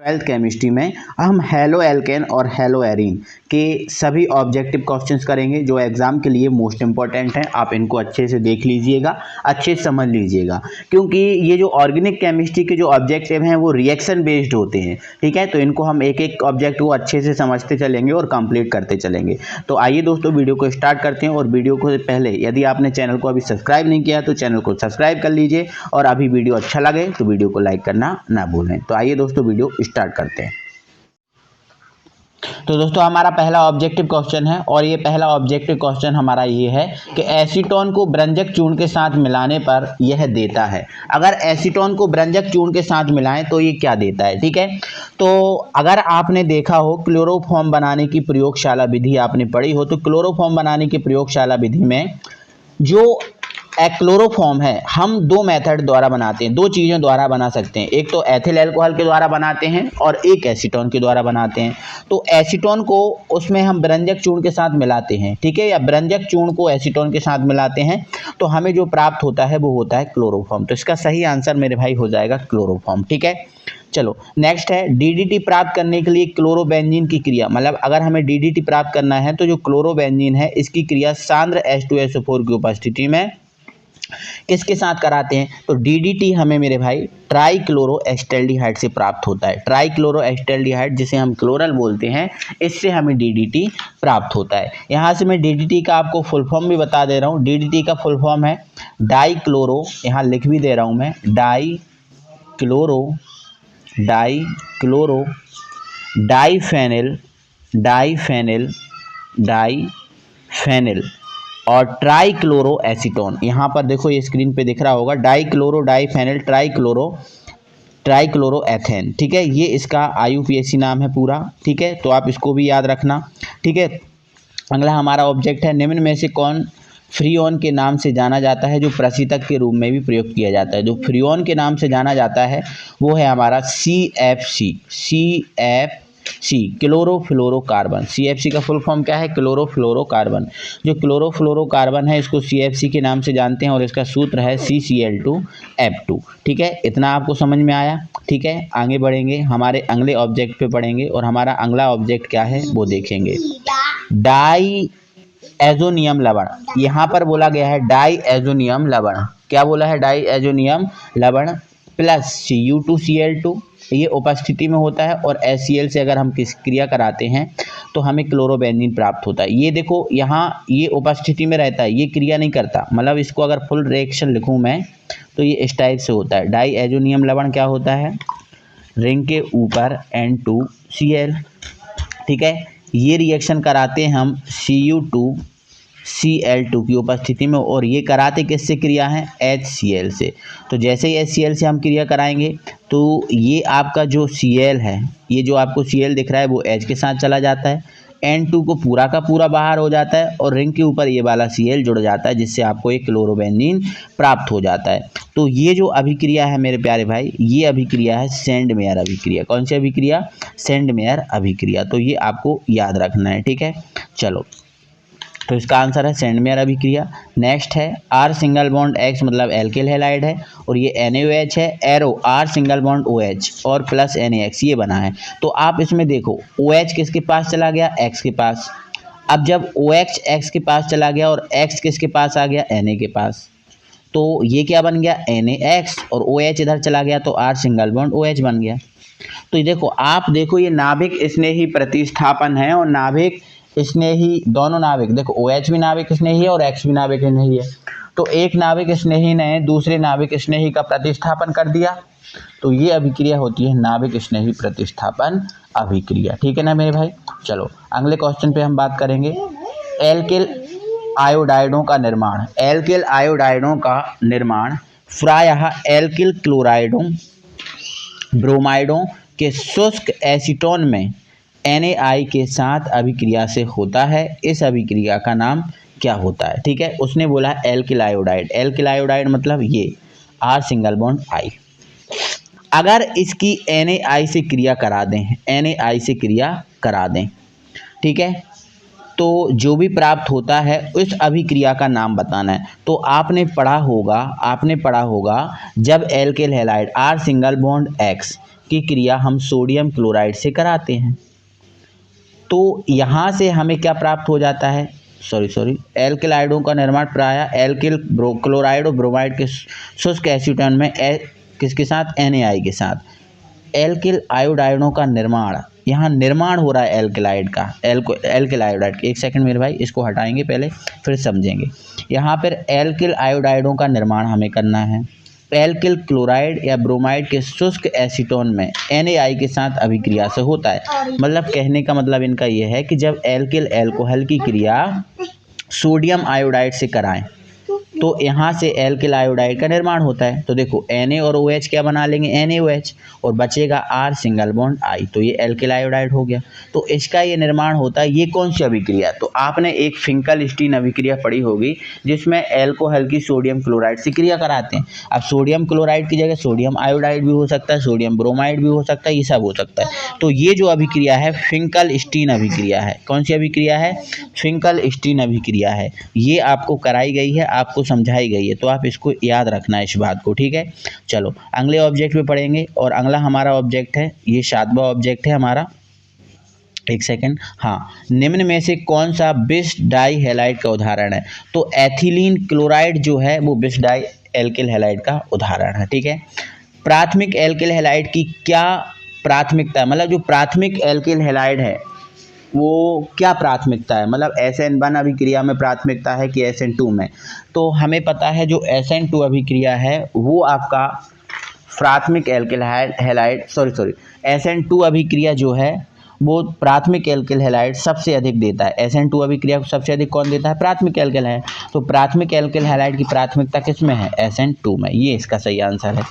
Twelfth chemistry में हम halo alkane और हेलो एरीन के सभी ऑब्जेक्टिव क्वेश्चंस करेंगे जो एग्ज़ाम के लिए मोस्ट इंपॉर्टेंट हैं। आप इनको अच्छे से देख लीजिएगा, अच्छे से समझ लीजिएगा, क्योंकि ये जो ऑर्गेनिक केमिस्ट्री के जो ऑब्जेक्टिव हैं वो रिएक्शन बेस्ड होते हैं। ठीक है, तो इनको हम एक एक ऑब्जेक्ट को अच्छे से समझते चलेंगे और कंप्लीट करते चलेंगे। तो आइए दोस्तों, वीडियो को स्टार्ट करते हैं। और वीडियो को पहले यदि आपने चैनल को अभी सब्सक्राइब नहीं किया तो चैनल को सब्सक्राइब कर लीजिए, और अभी वीडियो अच्छा लगे तो वीडियो को लाइक करना ना भूलें। तो आइए दोस्तों, वीडियो स्टार्ट करते हैं। तो दोस्तों, हमारा पहला ऑब्जेक्टिव क्वेश्चन है, और ये पहला ऑब्जेक्टिव क्वेश्चन हमारा ये है कि एसीटोन को ब्रंजक चूर्ण के साथ मिलाने पर यह देता है। अगर एसीटोन को ब्रंजक चूर्ण के साथ मिलाएं तो ये क्या देता है। ठीक है, तो अगर आपने देखा हो क्लोरोफॉर्म बनाने की प्रयोगशाला विधि आपने पढ़ी हो, तो क्लोरोफॉर्म बनाने की प्रयोगशाला विधि में जो क्लोरोफॉर्म है हम दो मेथड द्वारा बनाते हैं, दो चीज़ों द्वारा बना सकते हैं। एक तो एथिल अल्कोहल के द्वारा बनाते हैं और एक एसीटोन के द्वारा बनाते हैं। तो एसीटोन को उसमें हम ब्रंजक चूर्ण के साथ मिलाते हैं, ठीक है, या ब्रंजक चूर्ण को एसीटोन के साथ मिलाते हैं तो हमें जो प्राप्त होता है वो होता है क्लोरोफॉर्म। तो इसका सही आंसर मेरे भाई हो जाएगा क्लोरोफॉर्म। ठीक है, चलो नेक्स्ट है डीडीटी प्राप्त करने के लिए क्लोरोबेंजीन की क्रिया। मतलब अगर हमें डीडीटी प्राप्त करना है तो जो क्लोरोबेंजीन है इसकी क्रिया सांद्र H2SO4 की उपस्थिति में किसके साथ कराते हैं। तो डीडीटी हमें मेरे भाई ट्राइक्लोरोएस्टैल्डिहाइड से प्राप्त होता है। ट्राइक्लोरोएस्टैल्डिहाइड जिसे हम क्लोरल बोलते हैं, इससे हमें डीडीटी प्राप्त होता है। यहाँ से मैं डीडीटी का आपको फुल फॉर्म भी बता दे रहा हूँ। डीडीटी का फुल फॉर्म है डाइक्लोरो, यहाँ लिख भी दे रहा हूँ मैं, डाइक्लोरो डाइफेनिल और ट्राइक्लोरो एसीटोन। यहाँ पर देखो, ये स्क्रीन पे दिख रहा होगा, डाइक्लोरो डाइफेनिल ट्राइक्लोरो एथेन। ठीक है, ये इसका IUPAC नाम है पूरा। ठीक है, तो आप इसको भी याद रखना। ठीक है, अगला हमारा ऑब्जेक्ट है निम्न में से कौन फ्रीऑन के नाम से जाना जाता है जो प्रशीतक के रूप में भी प्रयोग किया जाता है। जो फ्रीऑन के नाम से जाना जाता है वो है हमारा CFC क्लोरोफ्लोरोकार्बन। CFC का फुल फॉर्म क्या है? क्लोरोफ्लोरोकार्बन। जो क्लोरोफ्लोरोकार्बन है इसको CFC के नाम से जानते हैं और इसका सूत्र है CCl2F2। ठीक है, इतना आपको समझ में आया। ठीक है, आगे बढ़ेंगे, हमारे अगले ऑब्जेक्ट पे पढ़ेंगे और हमारा अगला ऑब्जेक्ट क्या है वो देखेंगे। डाईएजोनियम लवण, यहाँ पर बोला गया है डाईएजोनियम लवण। क्या बोला है? डाईएजोनियम लवण प्लस Cu2Cl2 ये उपस्थिति में होता है, और HCl से अगर हम किस क्रिया कराते हैं तो हमें क्लोरोबेंजीन प्राप्त होता है। ये देखो, यहाँ ये उपस्थिति में रहता है, ये क्रिया नहीं करता। मतलब इसको अगर फुल रिएक्शन लिखूँ मैं तो ये इस टाइप से होता है। डाईएजोनियम लवण क्या होता है? रिंग के ऊपर N2Cl। ठीक है, ये रिएक्शन कराते हैं हम Cu2Cl2 की उपस्थिति में, और ये कराते किससे क्रिया है? HCl से। तो जैसे ही HCl से हम क्रिया कराएंगे तो ये आपका जो Cl है, ये जो आपको Cl दिख रहा है वो H के साथ चला जाता है, N2 को पूरा का पूरा बाहर हो जाता है और रिंग के ऊपर ये वाला Cl जुड़ जाता है, जिससे आपको एक क्लोरोबेंजीन प्राप्त हो जाता है। तो ये जो अभिक्रिया है मेरे प्यारे भाई, ये अभिक्रिया है सेंडमेयर अभिक्रिया। कौन सी अभिक्रिया? सेंडमेयर अभिक्रिया। तो ये आपको याद रखना है। ठीक है, चलो, तो इसका आंसर है सेंडमेयर अभिक्रिया। नेक्स्ट है R सिंगल बॉन्ड X, मतलब एल्किल हैलाइड है, और ये NaOH है। Arrow R single bond OH और प्लस NaX ये बना है। तो आप इसमें देखो, OH किसके पास चला गया? X के पास। अब जब OH X के पास चला गया और X किसके पास आ गया? Na के पास, तो ये क्या बन गया? NaX, और OH इधर चला गया तो R सिंगल बॉन्ड OH बन गया। तो ये देखो, आप देखो, ये नाभिक स्नेही प्रतिस्थापन है, और नाभिक स्नेही, दोनों नाभिक देखो, OH भी नाभिक स्नेही है और X भी नाभिक स्नेही है। तो एक नाभिक स्नेही ने दूसरे नाभिक स्नेही का प्रतिस्थापन कर दिया, तो ये अभिक्रिया होती है नाभिक स्नेही प्रतिस्थापन अभिक्रिया। ठीक है ना मेरे भाई। चलो अगले क्वेश्चन पे हम बात करेंगे। एल्किल आयोडाइडों का निर्माण। एल्किल आयोडाइडों का निर्माण प्रायः एल्किल क्लोराइडों, ब्रोमाइडों के शुष्क एसीटोन में NaI के साथ अभिक्रिया से होता है। इस अभिक्रिया का नाम क्या होता है? ठीक है, उसने बोला एल्किल आयोडाइड। एल्किल आयोडाइड मतलब ये R सिंगल बॉन्ड I। अगर इसकी NaI से क्रिया करा दें, NaI से क्रिया करा दें, ठीक है, तो जो भी प्राप्त होता है उस अभिक्रिया का नाम बताना है। तो आपने पढ़ा होगा जब alkyl halide R single bond X उसकी क्रिया हम सोडियम क्लोराइड से कराते हैं। तो यहाँ से हमें क्या प्राप्त हो जाता है, एल्किल आयोडों का निर्माण प्रायः एल्किल क्लोराइड और ब्रोमाइड के शुष्क एसीटोन में किसके साथ, NaI के साथ। एल्किल आयोडाइडों का निर्माण, यहाँ निर्माण हो रहा है एल्किलाइड का, एल्किल आयोडाइड। एक सेकंड मेरे भाई, इसको हटाएंगे पहले फिर समझेंगे। यहाँ पर एल्किल आयोडाइडों का निर्माण हमें करना है। एल्किल क्लोराइड या ब्रोमाइड के शुष्क एसीटोन में NaI के साथ अभिक्रिया से होता है। मतलब कहने का मतलब इनका यह है कि जब एल्किल एल्कोहल की क्रिया सोडियम आयोडाइड से कराएं तो यहाँ से एल्किल आयोडाइड का निर्माण होता है। तो देखो Na और OH क्या बना लेंगे, NaOH, और बचेगा R सिंगल बॉन्ड I, तो ये एल्किल आयोडाइड हो गया। तो इसका ये निर्माण होता है। ये कौन सी अभिक्रिया, तो आपने एक फिंकलस्टीन अभिक्रिया पढ़ी होगी जिसमें एल्कोहल की सोडियम क्लोराइड से क्रिया कराते हैं। अब सोडियम क्लोराइड की जगह सोडियम आयोडाइड भी हो सकता है, सोडियम ब्रोमाइड भी हो सकता है, ये सब हो सकता है। तो ये जो अभिक्रिया है फिंकलस्टीन अभिक्रिया है। कौन सी अभिक्रिया है, फिंकलस्टीन अभिक्रिया है। ये आपको कराई गई है, आपको समझाई गई है, तो आप इसको याद रखना है इस बात को, ठीक है। चलो अगले ऑब्जेक्ट पे पढ़ेंगे, और अगला हमारा ऑब्जेक्ट है, ये 7वां ऑब्जेक्ट है हमारा। एक सेकंड, हाँ, निम्न में से कौन सा बिस डाई हैलाइड का उदाहरण है, तो एथिलीन क्लोराइड जो है वो बिस डाई एल्किल हैलाइड का उदाहरण है, ठीक है। प्राथमिक एल्किल हैलाइड की क्या प्राथमिकता, मतलब जो प्राथमिक एल्किल हैलाइड है वो क्या प्राथमिकता है, मतलब SN1 अभिक्रिया में प्राथमिकता है कि SN2 में। तो हमें पता है जो SN2 अभिक्रिया है वो आपका प्राथमिक एल्किल हैलाइड SN2 अभिक्रिया जो है वो प्राथमिक एल्किल हैलाइड सबसे अधिक देता है। SN2 अभिक्रिया को सबसे अधिक कौन देता है, प्राथमिक एल्किल हैलाइड। तो प्राथमिक एल्किल हैलाइड की प्राथमिकता किस में है, SN2 में। ये इसका सही आंसर है।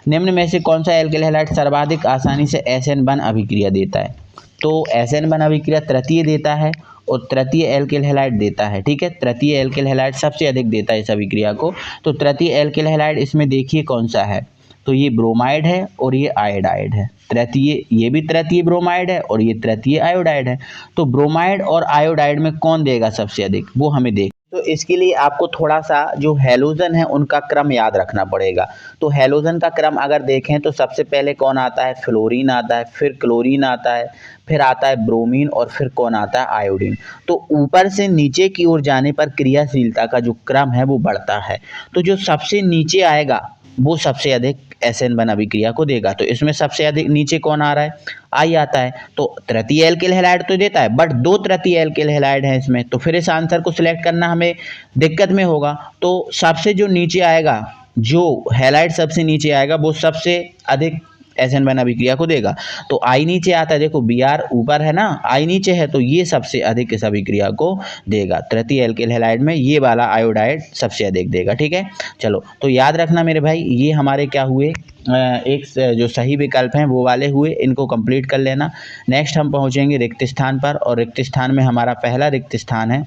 निम्न में से कौन सा एल्किल हैलाइड सर्वाधिक आसानी से SN1 अभिक्रिया देता है, तो SN1 अभिक्रिया तृतीय देता है और तृतीय एल्किल हैलाइड देता है, ठीक है। तृतीय एल्किल हैलाइड सबसे अधिक देता है इस अभिक्रिया को। तो तृतीय एल्किल हैलाइड इसमें देखिए कौन सा है, तो ये ब्रोमाइड है और ये आयोडाइड है। तृतीय, ये भी तृतीय ब्रोमाइड है और ये तृतीय आयोडाइड है। तो ब्रोमाइड और आयोडाइड में कौन देगा सबसे अधिक, वो हमें देख। तो इसके लिए आपको थोड़ा सा जो हैलोजन है उनका क्रम याद रखना पड़ेगा। तो हैलोजन का क्रम अगर देखें तो सबसे पहले कौन आता है, फ्लोरीन आता है, फिर क्लोरीन आता है, फिर आता है ब्रोमीन, और फिर कौन आता है, आयोडीन। तो ऊपर से नीचे की ओर जाने पर क्रियाशीलता का जो क्रम है वो बढ़ता है। तो जो सबसे नीचे आएगा वो सबसे अधिक SN1 अभिक्रिया को देगा। तो इसमें सबसे अधिक नीचे कौन आ रहा है, I आता है। तो तृतीय एल्किल हैलाइड तो देता है, बट 2 तृतीय एल्किल हैलाइड हैं इसमें, तो फिर इस आंसर को सिलेक्ट करना हमें दिक्कत में होगा। तो सबसे जो नीचे आएगा, जो हैलाइड सबसे नीचे आएगा वो सबसे अधिक SN1 अभिक्रिया को देगा। तो I नीचे आता है, देखो Br ऊपर है ना, I नीचे है, तो ये सबसे अधिक इस अभिक्रिया को देगा। तृतीय एल्किल हैलाइड में ये वाला आयोडाइड सबसे अधिक देगा, ठीक है। चलो तो याद रखना मेरे भाई, ये हमारे क्या हुए, एक जो सही विकल्प हैं वो वाले हुए, इनको कंप्लीट कर लेना। नेक्स्ट हम पहुँचेंगे रिक्त स्थान पर, और रिक्त स्थान में हमारा पहला रिक्त स्थान है,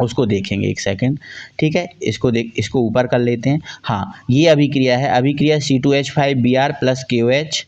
उसको देखेंगे। एक सेकंड, ठीक है, इसको ऊपर कर लेते हैं। हाँ, ये अभिक्रिया है, अभिक्रिया C2H5Br + KOH,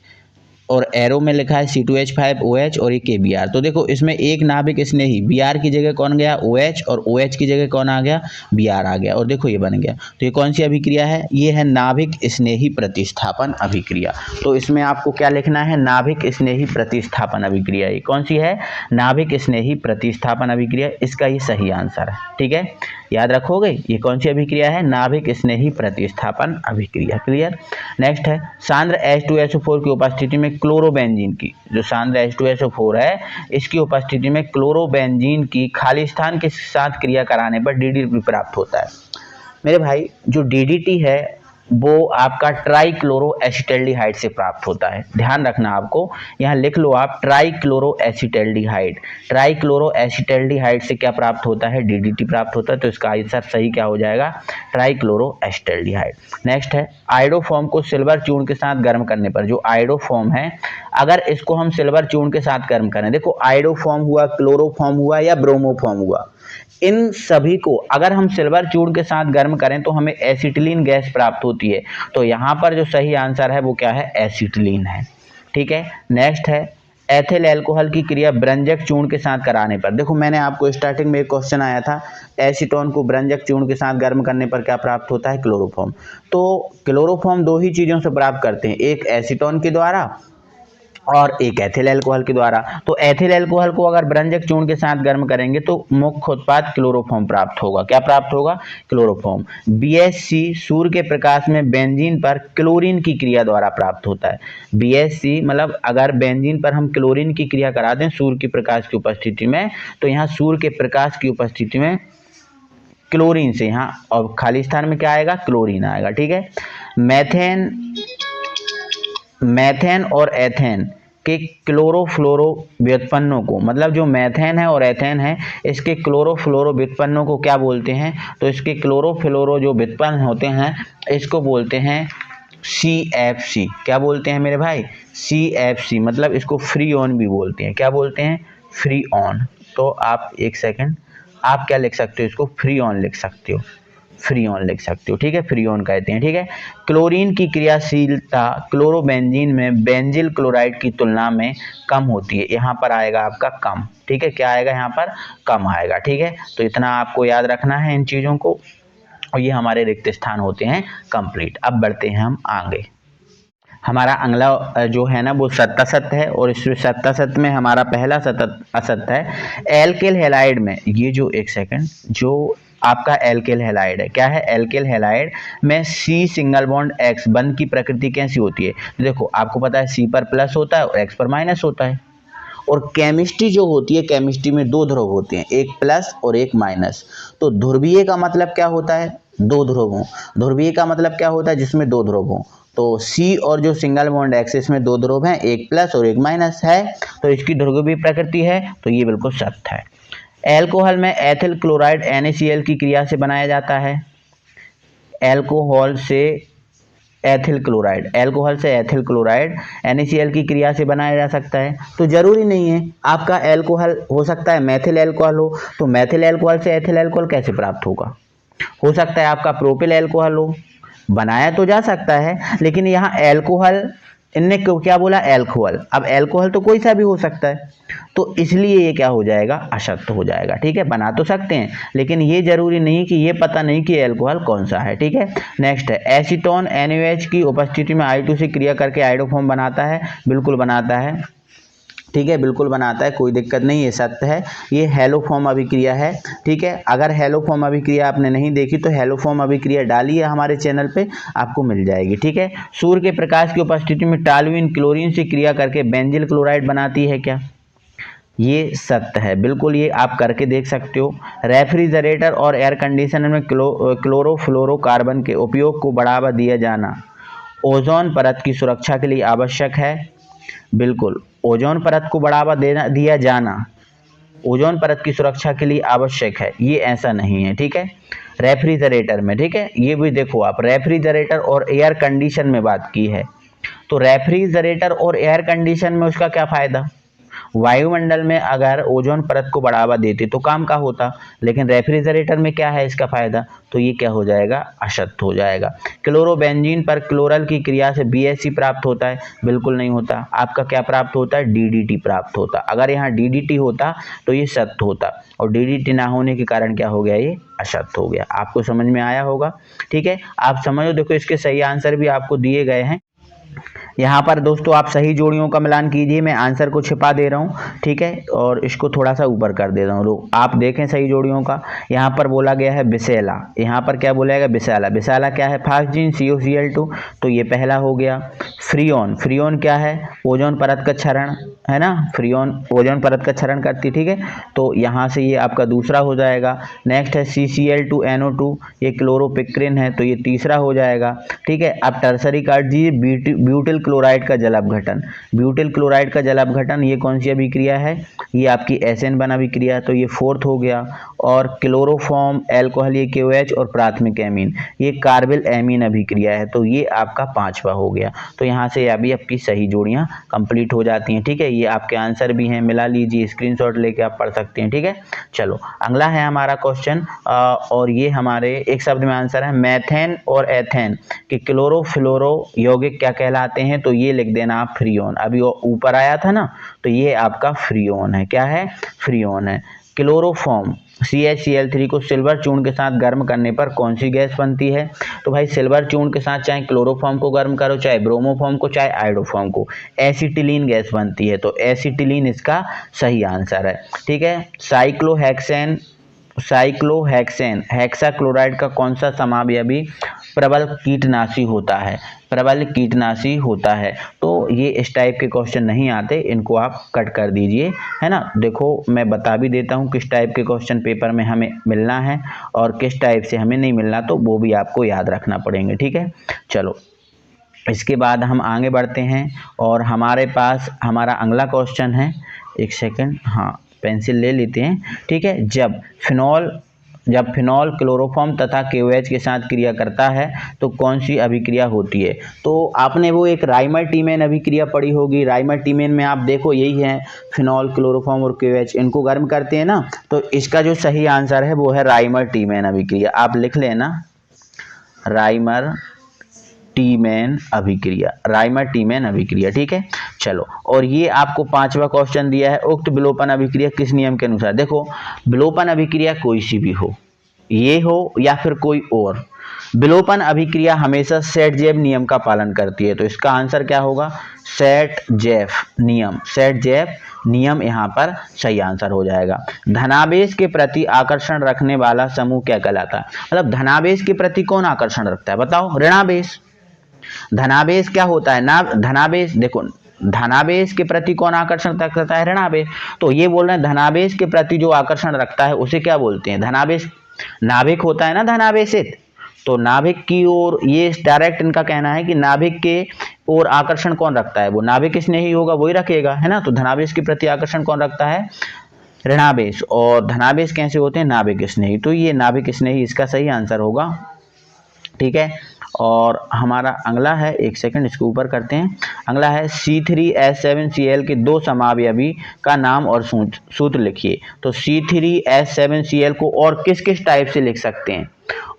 और एरो में लिखा है C2H5OH और ये KBr। तो देखो इसमें एक नाभिक स्नेही Br की जगह कौन गया, OH, और OH की जगह कौन आ गया, Br आ गया, और देखो ये बन गया। तो ये कौन सी अभिक्रिया है, ये है नाभिक स्नेही प्रतिस्थापन अभिक्रिया। तो इसमें आपको क्या लिखना है, नाभिक स्नेही प्रतिस्थापन अभिक्रिया। ये कौन सी है, नाभिक स्नेही प्रतिस्थापन अभिक्रिया, इसका ये सही आंसर है, ठीक है, याद रखोगे। ये कौन सी अभिक्रिया है, नाभिक स्नेही प्रतिस्थापन अभिक्रिया। क्लियर। नेक्स्ट है सांद्र H2SO4 की उपस्थिति में क्लोरोबेंजीन की, जो सांद्र H2SO4 है इसकी उपस्थिति में क्लोरोबेंजीन की खाली स्थान के साथ क्रिया कराने पर DDT प्राप्त होता है। मेरे भाई जो DDT है वो आपका ट्राइक्लोरोएसिटल्डिहाइड से प्राप्त होता है। ध्यान रखना, आपको यहाँ लिख लो आप, ट्राइक्लोरोएसिटल्डिहाइड। ट्राइक्लोरोएसिटल्डिहाइड से क्या प्राप्त होता है, DDT प्राप्त होता है। तो इसका आंसर सही क्या हो जाएगा, ट्राइक्लोरोएसिटल्डिहाइड। नेक्स्ट है आयोडोफॉर्म को सिल्वर चूर्ण के साथ गर्म करने पर, जो आयोडोफॉर्म है अगर इसको हम सिल्वर चूर्ण के साथ गर्म करें, देखो आयोडोफॉर्म हुआ, क्लोरोफॉर्म हुआ या ब्रोमोफॉर्म हुआ, इन सभी को अगर हम सिल्वर चूर्ण के साथ गर्म करें तो हमें एसिटिलीन गैस प्राप्त होती है। तो यहाँ पर जो सही आंसर है वो क्या है, एसिटिलीन है, ठीक है। नेक्स्ट है एथिल अल्कोहल की क्रिया ब्रंजक चूर्ण के साथ कराने पर। देखो मैंने आपको स्टार्टिंग में एक क्वेश्चन आया था, एसीटोन को ब्रंजक चूर्ण के साथ गर्म करने पर क्या प्राप्त होता है, क्लोरोफॉर्म। तो क्लोरोफॉर्म 2 ही चीज़ों से प्राप्त करते हैं, एक एसीटोन के द्वारा और एक एथिल अल्कोहल के द्वारा। तो एथिल अल्कोहल को अगर ब्रंजक चूर्ण के साथ गर्म करेंगे तो मुख्य उत्पाद क्लोरोफॉर्म प्राप्त होगा। क्या प्राप्त होगा? क्लोरोफॉर्म। BHC सूर्य के प्रकाश में बेंजीन पर क्लोरीन की क्रिया द्वारा प्राप्त होता है। BHC मतलब अगर बेंजीन पर हम क्लोरीन की क्रिया करा दें सूर्य के प्रकाश की उपस्थिति में, तो यहाँ सूर्य के प्रकाश की उपस्थिति में क्लोरीन से यहाँ और खाली स्थान में क्या आएगा? क्लोरीन आएगा। ठीक है। मैथेन और एथेन के क्लोरोफ्लोरो व्युत्पन्नों को, मतलब जो मैथेन है और एथेन है इसके क्लोरोफ्लोरो व्युत्पन्नों को क्या बोलते हैं? तो इसके क्लोरोफ्लोरो जो व्युत्पन्न होते हैं इसको बोलते हैं CFC। क्या बोलते हैं मेरे भाई? CFC। मतलब इसको फ्री ऑन भी बोलते हैं। क्या बोलते हैं? Free on. तो आप एक सेकंड, आप क्या लिख सकते हो? इसको फ्री ऑन लिख सकते हो, फ्री ऑन लिख सकते हो। ठीक है, फ्री ऑन कहते हैं। ठीक है। क्लोरीन की क्रियाशीलता क्लोरोबेंजीन में बेंजिल क्लोराइड की तुलना में कम होती है। यहाँ पर आएगा आपका कम। ठीक है, क्या आएगा यहाँ पर? कम आएगा। ठीक है, तो इतना आपको याद रखना है इन चीज़ों को, और ये हमारे रिक्त स्थान होते हैं कंप्लीट। अब बढ़ते हैं हम आगे। हमारा अगला जो है ना वो सत्तासत्य है, और इस सत्तासत्य में हमारा पहला असत्य है एल्किल हैलाइड में। ये जो एक सेकंड, जो आपका एल्किल हैलाइड है, क्या है? एल्किल हैलाइड में C सिंगल बॉन्ड X बंध की प्रकृति कैसी होती है? देखो आपको पता है C पर प्लस होता है और X पर माइनस होता है। और केमिस्ट्री जो होती है, केमिस्ट्री में दो ध्रुव होते हैं, एक प्लस और एक माइनस। तो ध्रुवीय का मतलब क्या होता है? दो ध्रुव हों। ध्रुवीय का मतलब क्या होता है? जिसमें दो ध्रुव हों। तो C और जो सिंगल बॉन्ड X इसमें दो ध्रुव हैं, एक प्लस और एक माइनस है, तो इसकी ध्रुवीय प्रकृति है, तो ये बिल्कुल सत्य है। एल्कोहल में एथिल क्लोराइड NaCl की क्रिया से बनाया जाता है। एल्कोहल से एथिल क्लोराइड, एल्कोहल से एथिल क्लोराइड NaCl की क्रिया से बनाया जा सकता है। तो जरूरी नहीं है आपका एल्कोहल हो सकता है मैथिल एल्कोहल हो, तो मैथिल एल्कोहल से एथिल एल्कोहल कैसे प्राप्त होगा? हो सकता है आपका प्रोपिल एल्कोहल हो, बनाया तो जा सकता है, लेकिन यहाँ एल्कोहल इनने क्या बोला? एल्कोहल। अब एल्कोहल तो कोई सा भी हो सकता है, तो इसलिए ये क्या हो जाएगा? असत्य हो जाएगा। ठीक है, बना तो सकते हैं लेकिन ये जरूरी नहीं कि ये पता नहीं कि एल्कोहल कौन सा है। ठीक है। नेक्स्ट है एसीटोन NaOH की उपस्थिति में I2 से क्रिया करके आइडोफॉर्म बनाता है। बिल्कुल बनाता है। ठीक है, बिल्कुल बनाता है, कोई दिक्कत नहीं, ये सत्य है। ये हेलोफॉर्म अभिक्रिया है। ठीक है, अगर हेलोफॉर्म अभिक्रिया आपने नहीं देखी तो हेलोफॉर्म अभिक्रिया डाली है हमारे चैनल पे, आपको मिल जाएगी। ठीक है। सूर्य के प्रकाश की उपस्थिति में टॉल्यूइन क्लोरीन से क्रिया करके बेंजिल क्लोराइड बनाती है। क्या? ये सत्य है, बिल्कुल, ये आप करके देख सकते हो। रेफ्रिजरेटर और एयर कंडीशनर में क्लोरोफ्लोरोकार्बन के उपयोग को बढ़ावा दिया जाना ओजोन परत की सुरक्षा के लिए आवश्यक है। बिल्कुल, ओजोन परत को बढ़ावा दिया जाना ओजोन परत की सुरक्षा के लिए आवश्यक है, ये ऐसा नहीं है। ठीक है। रेफ्रिजरेटर में, ठीक है, ये भी देखो आप, रेफ्रिजरेटर और एयर कंडीशन में बात की है, तो रेफ्रिजरेटर और एयर कंडीशन में उसका क्या फायदा? वायुमंडल में अगर ओजोन परत को बढ़ावा देते तो काम का होता, लेकिन रेफ्रिजरेटर में क्या है इसका फायदा? तो ये क्या हो जाएगा? असत्य हो जाएगा। क्लोरोबेंजीन पर क्लोरल की क्रिया से BHC प्राप्त होता है? बिल्कुल नहीं होता। आपका क्या प्राप्त होता है? DDT प्राप्त होता। अगर यहाँ DDT होता तो ये सत्य होता, और DDT ना होने के कारण क्या हो गया? ये असत्य हो गया। आपको समझ में आया होगा। ठीक है, आप समझो। देखो इसके सही आंसर भी आपको दिए गए हैं। यहाँ पर दोस्तों आप सही जोड़ियों का मिलान कीजिए। मैं आंसर को छिपा दे रहा हूँ, ठीक है, और इसको थोड़ा सा ऊपर कर दे रहा हूँ। आप देखें सही जोड़ियों का। यहाँ पर बोला गया है बिसेला, यहाँ पर क्या बोला गया? बिसेला। बिसेला क्या है? फास्जीन COCl2, तो ये पहला हो गया। फ्रीऑन, फ्रीऑन क्या है? ओजोन परत का क्षरण, है ना, फ्रीऑन ओजोन परत का क्षरण करती। ठीक है, तो यहाँ से ये आपका दूसरा हो जाएगा। नेक्स्ट है CCl2NO2, ये क्लोरोपिक्रिन है, तो ये तीसरा हो जाएगा। ठीक है, अब टर्सरी काट दीजिए। ब्यूटिल क्लोराइड का जल अपघटन, ब्यूटिल क्लोराइड का जल अपघटन, ये कौन सी अभिक्रिया है? ये आपकी SN1 अभिक्रिया, तो ये फोर्थ हो गया। और क्लोरोफॉर्म एल्कोहल, ये KOH, और प्राथमिक एमीन, ये कार्बिल एमीन अभिक्रिया है, तो ये आपका पांचवा हो गया। तो यहाँ से अभी आपकी सही जोड़ियाँ कंप्लीट हो जाती हैं। ठीक है, ये आपके आंसर भी हैं, मिला लीजिए, स्क्रीनशॉट लेके आप पढ़ सकते हैं। ठीक है, चलो अगला है हमारा क्वेश्चन, और ये हमारे एक शब्द में आंसर है। मैथेन और एथेन के क्लोरोफ्लोरो यौगिक क्या कहलाते हैं? तो ये लिख देना आप फ्रीऑन। अभी ऊपर आया था ना, तो ये आपका फ्रीऑन है। क्या है? फ्रीऑन है। क्लोरोफॉर्म CaCl3 को सिल्वर चूर्ण के साथ गर्म करने पर कौन सी गैस बनती है? तो भाई सिल्वर चूर्ण के साथ चाहे क्लोरोफॉर्म को गर्म करो, चाहे ब्रोमोफॉर्म को, चाहे आयोडोफॉर्म को, एसिटिलीन गैस बनती है। तो एसिटिलीन इसका सही आंसर है। ठीक है। साइक्लोहेक्सेन हेक्साक्लोराइड का कौन सा समावयवी प्रबल कीटनाशी होता है? प्रबल कीटनाशी होता है। तो ये इस टाइप के क्वेश्चन नहीं आते, इनको आप कट कर दीजिए, है ना। देखो मैं बता भी देता हूँ किस टाइप के क्वेश्चन पेपर में हमें मिलना है और किस टाइप से हमें नहीं मिलना, तो वो भी आपको याद रखना पड़ेंगे। ठीक है। चलो इसके बाद हम आगे बढ़ते हैं और हमारे पास हमारा अगला क्वेश्चन है। एक सेकंड, हाँ पेंसिल ले लेते हैं। ठीक है। जब फिनॉल क्लोरोफॉर्म तथा KOH के साथ क्रिया करता है तो कौन सी अभिक्रिया होती है? तो आपने वो एक राइमर-टीमेन अभिक्रिया पढ़ी होगी। राइमर-टीमेन में आप देखो यही है, फिनॉल क्लोरोफॉर्म और KOH इनको गर्म करते हैं ना, तो इसका जो सही आंसर है वो है राइमर-टीमेन अभिक्रिया। आप लिख लेना राइमर-टीमेन अभिक्रिया। ठीक है। चलो और ये आपको 5वां क्वेश्चन दिया है, उक्त विलोपन अभिक्रिया किस नियम के अनुसार? देखो विलोपन अभिक्रिया कोई सी भी हो, ये हो या फिर कोई और, विलोपन अभिक्रिया हमेशा सेट-जेव नियम का पालन करती है। तो इसका आंसर क्या होगा? सेट-जेव नियम यहाँ पर सही आंसर हो जाएगा। धनावेश के प्रति आकर्षण रखने वाला समूह क्या कहलाता है? मतलब धनावेश के प्रति कौन आकर्षण रखता है बताओ? ऋणावेश। धनावेश क्या होता है ना? धनावेश देखो, धनावेश के प्रति कौन आकर्षण रखता है? ऋणावेश। तो ये बोल रहे हैं धनावेश के प्रति जो आकर्षण रखता है उसे क्या बोलते हैं? धनावेश। नाभिक होता है ना धनावेशित, तो नाभिक की ओर, ये डायरेक्ट इनका कहना है कि नाभिक के ओर आकर्षण कौन रखता है? वो नाभिक स्नेही होगा, वही रखेगा, है ना। तो धनावेश के प्रति आकर्षण कौन रखता है? ऋणावेश। और धनावेश कैसे होते हैं? नाभिक स्नेही। तो ये नाभिक स्नेही इसका सही आंसर होगा। ठीक है। और हमारा अगला है, एक सेकंड इसको ऊपर करते हैं। अगला है C3H7Cl के दो समावयवी का नाम और सूत्र लिखिए। तो C3H7Cl को और किस किस टाइप से लिख सकते हैं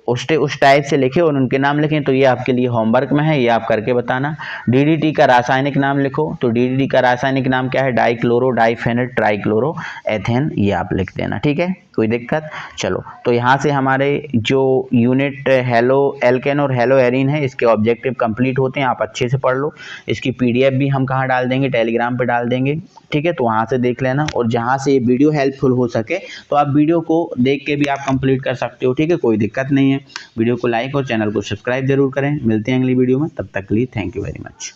उस टाइप से लिखे और उनके नाम लिखें। तो ये आपके लिए होमवर्क में है, ये आप करके बताना। DDT का रासायनिक नाम लिखो। तो DDT का रासायनिक नाम क्या है? डाइक्लोरो डाइफेनेट ट्राइक्लोरो एथेन, ये आप लिख देना। ठीक है, कोई दिक्कत? चलो तो यहाँ से हमारे जो यूनिट हेलो एल्केन और हेलो एरीन है इसके ऑब्जेक्टिव कंप्लीट होते हैं। आप अच्छे से पढ़ लो। इसकी PDF भी हम कहाँ डाल देंगे? टेलीग्राम पे डाल देंगे। ठीक है, तो वहाँ से देख लेना। और जहाँ से वीडियो हेल्पफुल हो सके तो आप वीडियो को देख के भी आप कंप्लीट कर सकते हो। ठीक है, कोई दिक्कत नहीं है। वीडियो को लाइक और चैनल को सब्सक्राइब जरूर करें। मिलते हैं अगली वीडियो में, तब तक के लिए थैंक यू वेरी मच।